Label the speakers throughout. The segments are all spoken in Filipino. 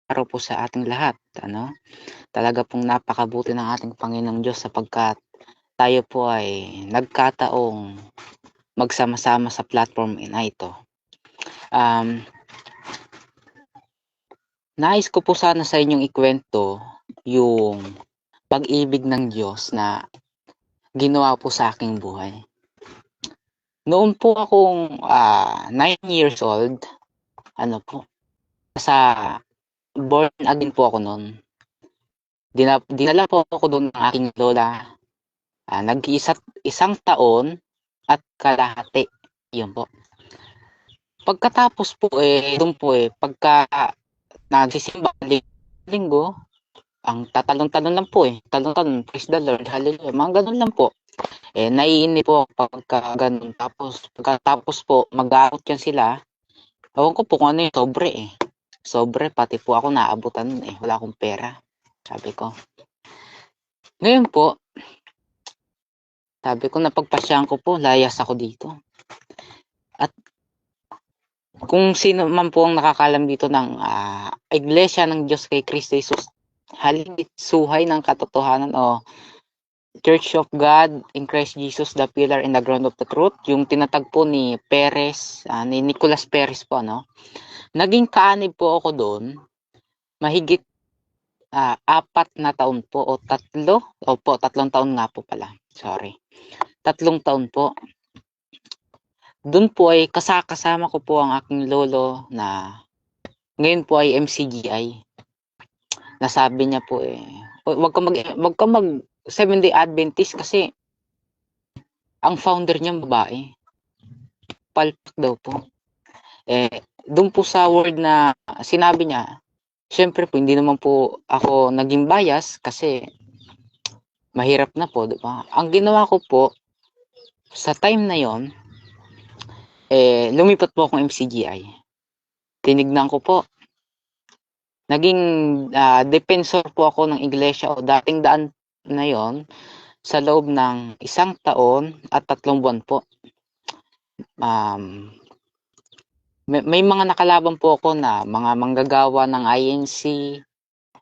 Speaker 1: araw po sa ating lahat. Talaga pong napakabuti ng ating Panginoong Diyos sapagkat tayo po ay nagkataong magsama-sama sa platform na ito. Nais ko po sana sa inyong ikwento yung pag-ibig ng Diyos na ginawa po sa aking buhay. Noon po akong 9 years old, sa born again po ako noon. Dinala po ako doon ng aking lola. Isang taon at kalahati. Yun po. Pagkatapos po doon po pagka nagsisimba linggo, ang tatalon-talon lang po talon-talon, praise the Lord, hallelujah, mga ganun lang po. Naiinip po pagka ganun. Pagkatapos po, mag-aakot yan sila. Ewan ko po kung ano yung sobre, pati po ako naabutan wala akong pera, sabi ko. Ngayon po, sabi ko napagpasyahan ko po, layas ako dito. At kung sino man po ang nakakalam dito ng Iglesia ng Diyos kay Kristo Jesus, Halip Suhay ng Katotohanan o Church of God in Christ Jesus, the Pillar and the Ground of the Truth, yung tinatagpo ni Perez, ni Nicolas Perez po, naging kaanib po ako doon, mahigit 4 na taon po, o 3 taon nga po pala, sorry, 3 taon po. Doon po ay kasama ko po ang aking lolo na ngayon po ay MCGI. Nasabi niya po wag ka mag Seventh-day Adventist kasi ang founder niya babae. Palpak daw po. Doon po sa word na sinabi niya, syempre po hindi naman po ako naging bias kasi mahirap na po, di ba? Ang ginawa ko po sa time na yon, lumipat po akong MCGI. Tinignan ko po. Naging defensor po ako ng iglesia o dating daan na yon sa loob ng 1 taon at 3 buwan po. May mga nakalaban po ako na mga manggagawa ng INC,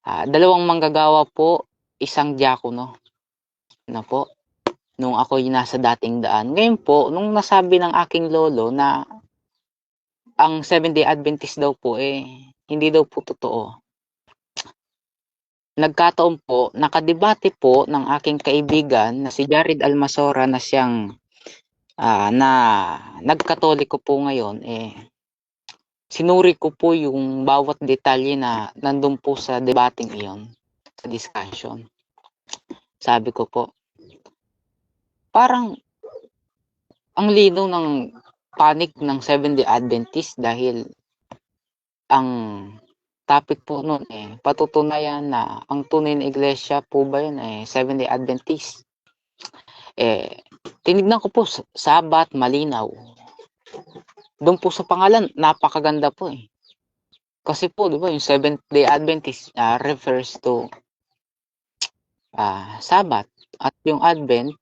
Speaker 1: 2 manggagawa po, 1 diakono na po nung ako'y nasa dating daan. Ngayon po, nung nasabi ng aking lolo na ang Seventh-day Adventist daw po hindi daw po totoo. Nagkataon po, nakadebate po ng aking kaibigan na si Jared Almasora na siyang na nagkatoliko po ngayon, sinuri ko po yung bawat detalye na nandun po sa debating iyon, sa discussion. Sabi ko po, parang ang linaw ng panig ng Seventh-day Adventist dahil ang topic po noon patutunayan na ang tunay na iglesia po ba yun Seventh-day Adventist. Tinignan ko po, Sabat, malinaw. Doon po sa pangalan, napakaganda po Kasi po, di ba, yung Seventh-day Adventist refers to Sabat. At yung Advent,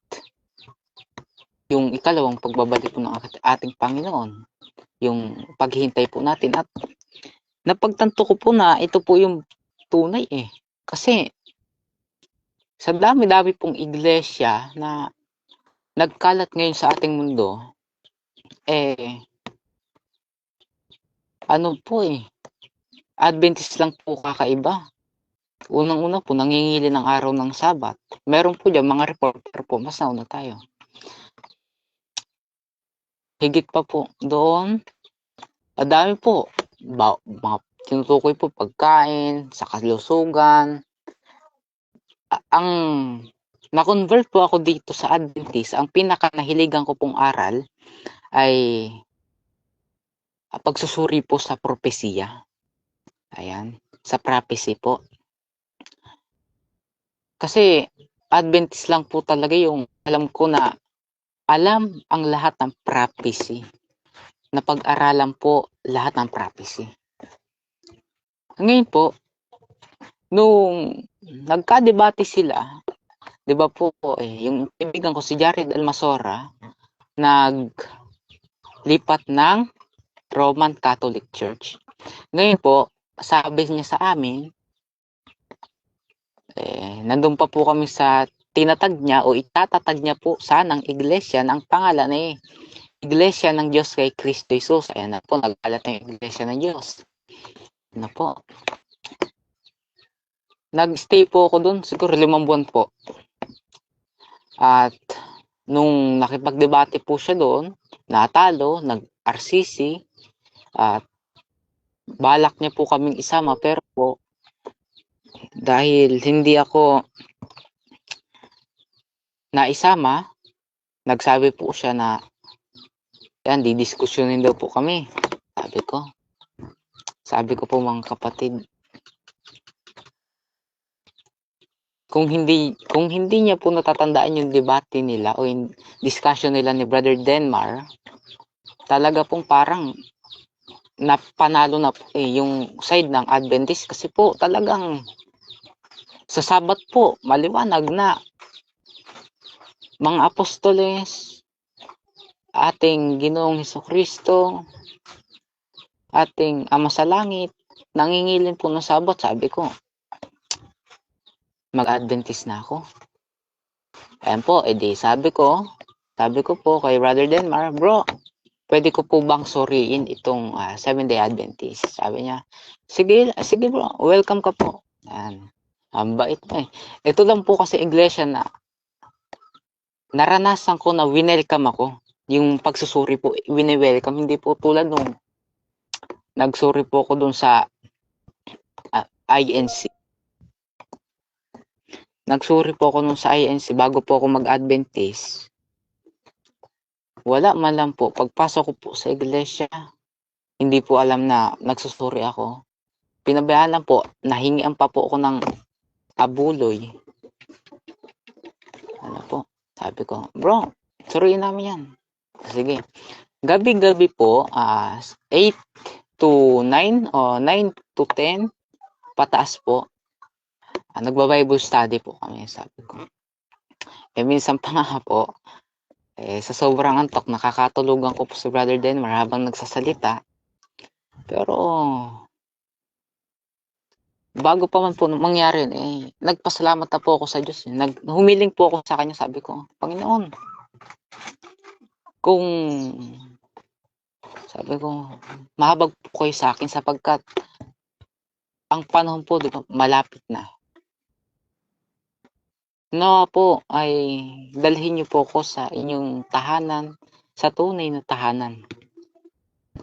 Speaker 1: yung ikalawang pagbabalik po ng ating Panginoon. Yung paghihintay po natin. At napagtanto ko po na ito po yung tunay Kasi sa dami-dami pong iglesia na nagkalat ngayon sa ating mundo, Adventist lang po kakaiba. Unang-una po, nangingili ng araw ng Sabat. Meron po dyan mga reporter po, mas nauna tayo. Higit pa po doon, madami po, mga tinutukoy po pagkain, sa kalusugan. Ang na-convert po ako dito sa Adventist, ang pinaka-nahiligan ko pong aral ay pagsusuri po sa propesya. Ayan, sa prophecy po. Kasi Adventist lang po talaga yung alam ko na alam ang lahat ng prophecy. Napag-aralan po lahat ng prophecy. Ngayon po, nung nagka-debate sila, di ba po, yung kaibigan ko si Jared Almasora, naglipat ng Roman Catholic Church. Ngayon po, sabi niya sa amin, nandun pa po kami sa tinatag niya o itatatag niya po sanang iglesia ng pangalan Iglesia ng Diyos kay Kristo Jesus. Ayan na po, nagkalat na yung Iglesia ng Diyos. Ano po. Nag-stay po ako doon, siguro 5 buwan po. At nung nakipagdebate po siya doon, natalo, nag-RCC, at balak niya po kaming isama, pero po, dahil hindi ako naisama, nagsabi po siya na, yan, didiskusyonin daw po kami. Sabi ko po mga kapatid, kung hindi niya po natatandaan yung debate nila o yung discussion nila ni Brother Denmar, talaga pong parang napanalo na po yung side ng Adventist, kasi po talagang sa Sabat po maliwanag na mga apostoles, ating Ginoong Hesukristo, ating Ama sa Langit, nangingilin po ng Sabat. Sabi ko, mag-Adventist na ako. Ayan po, edi sabi ko po kay Brother Denmar, bro, pwede ko po bang suriin itong 7-day Adventist? Sabi niya, sige bro, welcome ka po. Ayan, ang bait na eh. Ito lang po kasi iglesia na naranasan ko na winelcome ako. Yung pagsusuri po, wini-welcome. Hindi po tulad nung nagsuri po ako dun sa INC. Nagsuri po ako nung sa INC bago po ako mag-Adventist. Wala man lang po. Pagpasok ko po sa iglesia, hindi po alam na nagsusuri ako. Pinabayaan lang po, nahingian pa po ako ng abuloy. Ano po, sabi ko, bro, suriin namin yan. Sige. Gabi-gabi po, 8 to 9 o 9 to 10, pataas po. Nagba-Bible study po kami, sabi ko. Minsan pa nga po, sa sobrang antok, nakakatulugan ko po si Brother Denmar habang nagsasalita. Pero, bago pa man po mangyari, nagpasalamat na po ako sa Diyos. Humiling po ako sa Kanya, sabi ko, Panginoon, kung, sabi ko, mahabag po kayo sa akin sapagkat ang panahon po, di ba, malapit na. Po ay dalhin niyo po ko sa inyong tahanan, sa tunay na tahanan.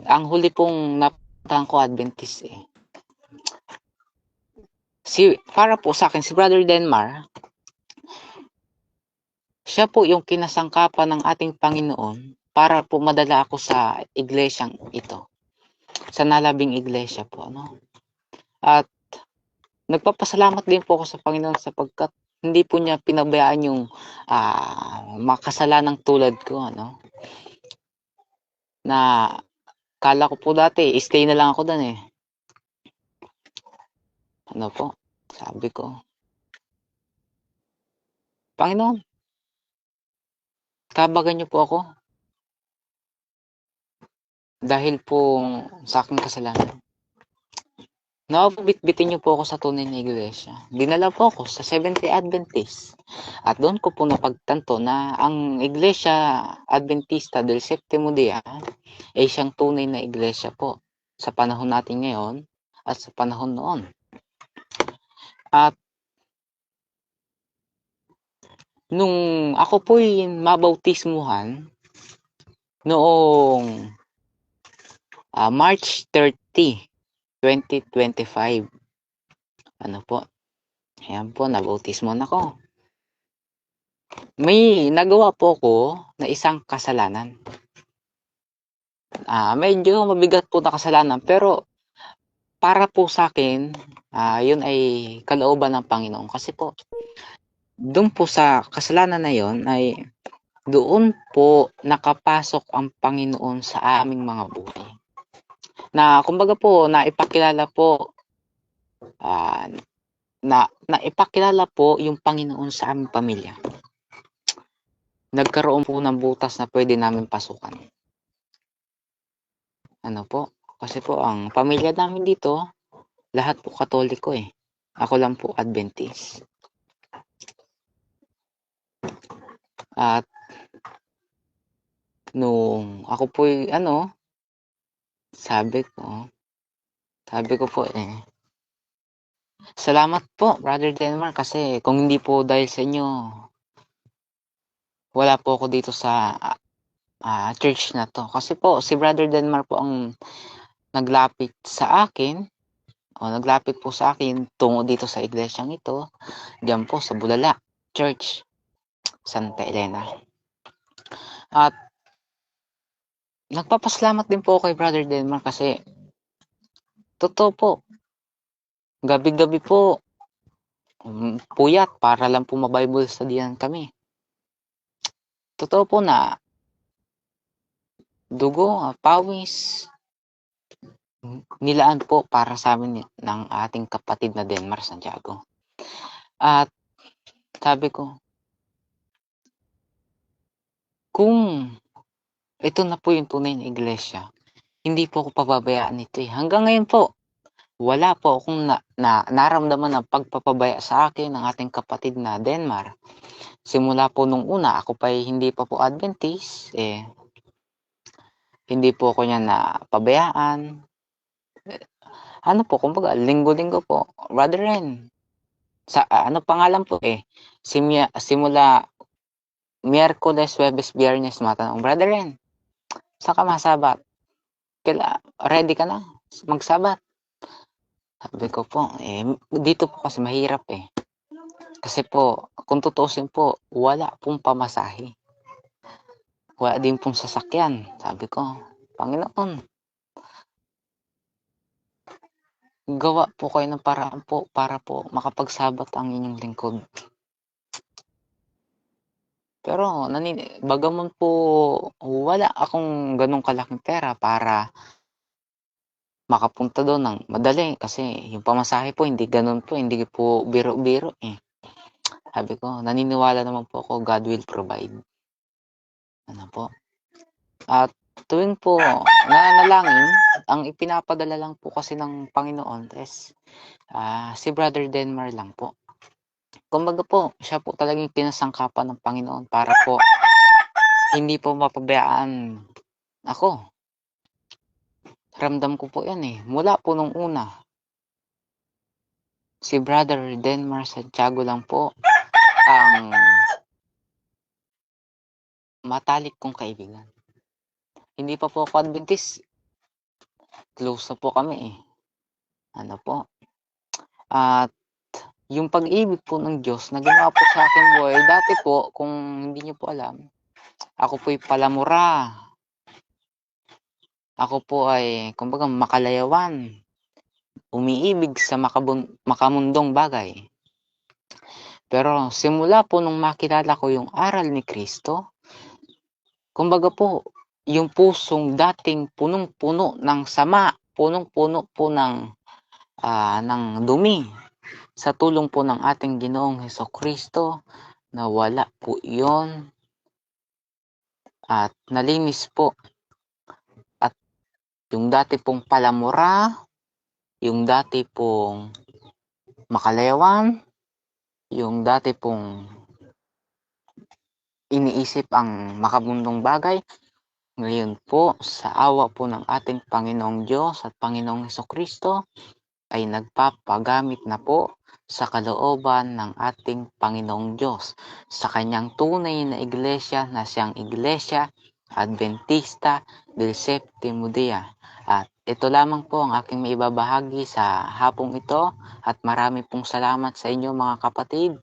Speaker 1: Ang huli pong napuntahan ko Adventist para po sa akin si Brother Denmar, siya po yung kinasangkapan ng ating Panginoon para po madala ako sa iglesyang ito, sa nalabing iglesia po, no? At nagpapasalamat din po ako sa Panginoon sapagkat hindi po niya pinabayaan yung makasalanang tulad ko, ano? Na kala ko po dati, stay na lang ako doon Ano po, sabi ko, Panginoon, kabagan niyo po ako dahil po sa aking kasalanan. Bitbitin niyo po ako sa tunay na iglesia. Dinala po ako sa Seventh-day Adventist. At doon ko po napagtanto na ang Iglesia Adventista del Séptimo Día ay siyang tunay na iglesia po sa panahon natin ngayon at sa panahon noon. At nung ako po'y mabautismuhan noong March 30, 2025. Ano po? Ayan po, nabautismo na ako. May nagawa po ko na isang kasalanan. Medyo mabigat po na kasalanan, pero para po sa akin, yun ay kalooban ng Panginoon. Kasi po, doon po sa kasalanan na yun, ay doon po nakapasok ang Panginoon sa aming mga buhay. Na kumbaga po, naipakilala po yung Panginoon sa aming pamilya. Nagkaroon po ng butas na pwede namin pasukan. Ano po? Kasi po ang pamilya namin dito lahat po Katoliko eh. Ako lang po Adventist. At nung ako po sabi ko po salamat po Brother Denmar kasi kung hindi po dahil sa inyo, wala po ako dito sa church na to. Kasi po si Brother Denmar po ang naglapit sa akin naglapit po sa akin tungo dito sa iglesyang ito, diyan po sa Bulala Church, Santa Elena. At nagpapasalamat din po kay Brother Denmar kasi totoo po, gabi-gabi po puyat para lang po ma-Bible studyhan kami. Totoo po na dugo, pawis, nilaan po para sa amin ng ating kapatid na Denmar Santiago. At sabi ko, kung ito na po yung tunay na iglesia, hindi po ako pababayaan nito eh. Hanggang ngayon po, wala po akong naramdaman ng pagpapabaya sa akin ng ating kapatid na Denmar. Simula po nung una, ako pa hindi pa po Adventist, hindi po ako niya napabayaan. Ano po, kumbaga, linggo-linggo po, Brother Ren, sa ano pangalan po simula Miyerkules, Huwebes, Biyernes, matanong, Brother Ren, saan ka masabat? Ready ka na magsabat? Sabi ko po, dito po kasi mahirap Kasi po, kung tutuusin po, wala pong pamasahe. Wala din pong sasakyan. Sabi ko, Panginoon, gawa po kayo ng paraan po para po makapagsabat ang inyong lingkod. Pero bagaman po wala akong ganong kalaking pera para makapunta doon ng madali kasi yung pamasahe po hindi ganun po, hindi po biro-biro Sabi ko, naniniwala naman po ako God will provide. Ano po? At tuwing po nananalangin, ang ipinapadala lang po kasi ng Panginoon is si Brother Denmar lang po. Kumbaga po, siya po talagang pinasangkapan ng Panginoon para po hindi po mapabayaan ako. Ramdam ko po yan mula po nung una. Si Brother Denmar Santiago lang po ang matalik kong kaibigan. Hindi pa po ako Adventist. Close na po kami Ano po? At yung pag-ibig po ng Diyos na ginawa po sa akin buhay, dati po, kung hindi niyo po alam, ako po'y palamura. Ako po ay, kumbaga, makalayawan. Umiibig sa makamundong bagay. Pero simula po nung makilala ko yung aral ni Kristo, kumbaga po, yung pusong dating punong-puno ng sama, punong-puno po ng dumi, sa tulong po ng ating Ginoong Hesukristo, nawala po iyon at nalinis po. At yung dati pong palamura, yung dati pong makalayawan, yung dati pong iniisip ang makabundong bagay, ngayon po sa awa po ng ating Panginoong Diyos at Panginoong Hesukristo ay nagpapagamit na po sa kalooban ng ating Panginoong Diyos sa kanyang tunay na iglesia na siyang Iglesia Adventista del Séptimo Día. At ito lamang po ang aking maibabahagi sa hapong ito at marami pong salamat sa inyo mga kapatid.